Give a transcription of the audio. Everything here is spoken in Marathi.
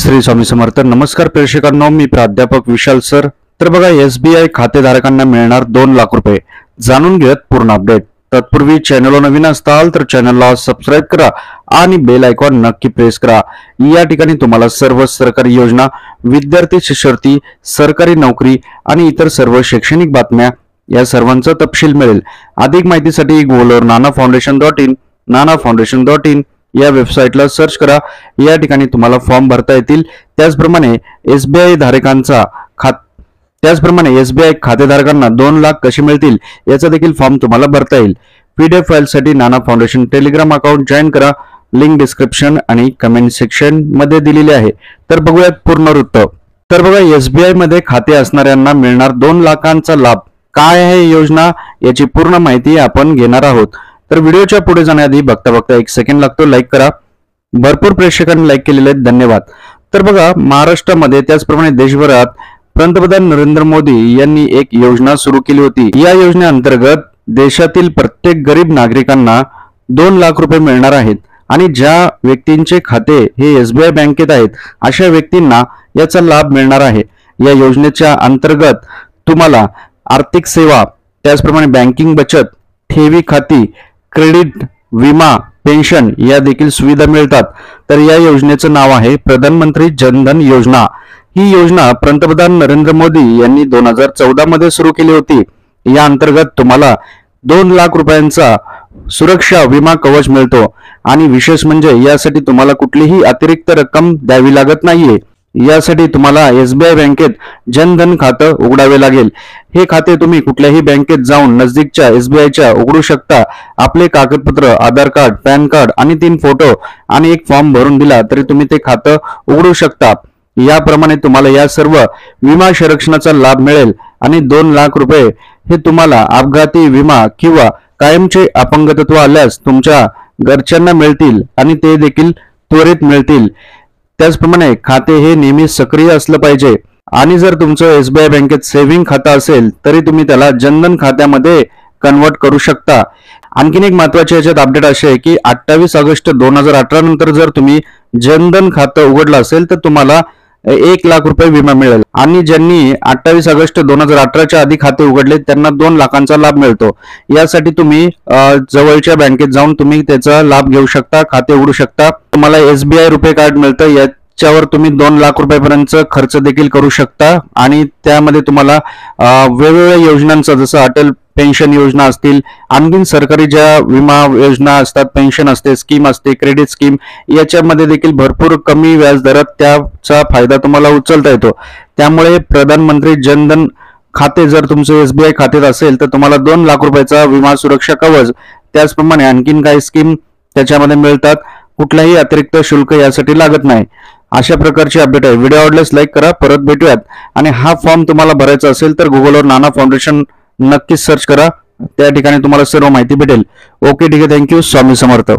श्री स्वामी समर्थ। नमस्कार प्रेक्षकांनो, मी प्राध्यापक विशाल सर। तर बघा, SBI खातेधारकांना मिळणार 2 लाख रुपये। जाणून घेत पूर्ण अपडेट। तत्पूर्वी चॅनलला नवीन असाल तर चॅनलला सबस्क्राइब करा आणि बेल आयकॉन नक्की प्रेस करा। या ठिकाणी तुम्हाला सर्व सरकारी योजना, विद्यार्थी शिष्यवृत्ती, सरकारी नोकरी आणि इतर सर्व शैक्षणिक बातम्या या सर्वांचा तपशील मिळेल। अधिक माहितीसाठी गुगलवर nanafoundation.in nanafoundation.in या वेबसाईटला सर्च करा। या ठिकाणी तुम्हाला फॉर्म भरता येतील। त्याचप्रमाणे SBI खातेधारकांना 2 लाख कसे मिळतील याचा देखील फॉर्म तुम्हाला भरता येईल। PDF फाईलसाठी नाना फाउंडेशन टेलिग्राम अकाउंट जॉईन करा। लिंक डिस्क्रिप्शन आणि कमेंट सेक्शन मध्ये दिलेली आहे। तर बघूयात पूर्ण वृत्त। तर बघा, SBI मध्ये खाते असणाऱ्यांना मिळणार 2 लाखांचा लाभ। काय आहे योजना याची पूर्ण माहिती आपण घेणार आहोत। तर व्हिडिओच्या पुढे जाण्याआधी बघता 1 सेकंड लागतो, लाईक करा। भरपूर प्रेक्षकांनी लाईक केलेले आहेत, धन्यवाद। तर बघा, महाराष्ट्रामध्ये त्याचप्रमाणे देशभरात पंतप्रधान नरेंद्र मोदी यांनी एक योजना सुरू केली होती। या योजनेअंतर्गत देशातील प्रत्येक गरीब नागरिकांना 2 लाख रुपये मिळणार आहेत आणि ज्या व्यक्तींचे खाते हे SBI बँकेत आहेत अशा व्यक्तींना याचा लाभ मिळणार आहे। या योजनेच्या अंतर्गत तुम्हाला आर्थिक सेवा, त्याचप्रमाणे बँकिंग, बचत, ठेवी खाती, क्रेडिट, विमा, पेन्शन या देखील सुविधा मिळतात। तर या योजनेचं नाव आहे प्रधानमंत्री जन धन योजना। ही योजना पंतप्रधान नरेंद्र मोदी यांनी 2014 मध्ये सुरू केली होती। या अंतर्गत तुम्हाला 2 लाख रुपयांचा सुरक्षा विमा कवच मिळतो आणि विशेष म्हणजे यासाठी तुम्हाला कुठलीही अतिरिक्त रक्कम द्यावी लागत नाहीये। यासाठी तुम्हाला SBI बँकेत जनधन खातं उघडावे लागेल। हे खाते तुम्ही कुठल्याही बँकेत जाऊन नजदीकच्या SBIच्या उघडू शकता। आपले कागदपत्र, आधार कार्ड, पॅन कार्ड आणि 3 फोटो आणि एक फॉर्म भरून दिला तरी तुम्ही ते खातं उघडू शकता। याप्रमाणे तुम्हाला या सर्व विमा संरक्षणाचा लाभ मिळेल आणि 2 लाख रुपये हे तुम्हाला अपघाती विमा किंवा कायमचे अपंगत्व आल्यास तुमच्या घरच्यांना मिळतील आणि ते देखील त्वरित मिळतील। त्याचप्रमाणे खाते हे नेहमी सक्रिय असलं पाहिजे आणि जर तुमचं SBI बँकेत सेव्हिंग खातं असेल तरी तुम्ही त्याला जनधन खात्यामध्ये कन्वर्ट करू शकता। आणखीन एक महत्त्वाची याच्यात अपडेट अशी आहे की 28 ऑगस्ट 2018 नंतर जर तुम्ही जनधन खातं उघडलं असेल तर तुम्हाला 1 लाख रुपये विमा मिळेल आणि ज्यांनी 28 ऑगस्ट 2018च्या आधी खाते उघडले त्यांना 2 लाखांचा लाभ मिळतो। यासाठी तुम्ही जवळच्या बँकेत जाऊन तुम्ही त्याचा लाभ घेऊ शकता, खाते उघडू शकता। तुम्हाला SBI रुपे कार्ड मिळतं, याच्यावर तुम्ही 2 लाख रुपयापर्यंत खर्च देखील करू शकता आणि त्यामध्ये तुम्हाला वेगवेगळ्या योजनांचा, जसं अटल पेन्शन योजना असतील, आणखीन सरकारी ज्या विमा योजना असतात, पेन्शन असते, स्कीम असते, क्रेडिट स्कीम, याच्यामध्ये देखील भरपूर कमी व्याज दरात त्याचा फायदा तुम्हाला उचलता येतो। त्यामुळे प्रधानमंत्री जनधन खाते जर तुमचं SBI खात्यात असेल तर तुम्हाला 2 लाख रुपयाचा विमा सुरक्षा कवच, त्याचप्रमाणे आणखीन काही स्कीम त्याच्यामध्ये मिळतात। कुठलाही अतिरिक्त शुल्क यासाठी लागत नाही। अशा प्रकारची अपडेट आहे। व्हिडिओ आवडल्यास लाईक करा। परत भेटूयात। आणि हा फॉर्म तुम्हाला भरायचा असेल तर गुगलवर नाना फाउंडेशन नक्कीच सर्च करा, त्या ठिकाणी तुम्हाला सर्व माहिती भेटेल। ओके, ठीक आहे, थँक्यू। स्वामी समर्थ।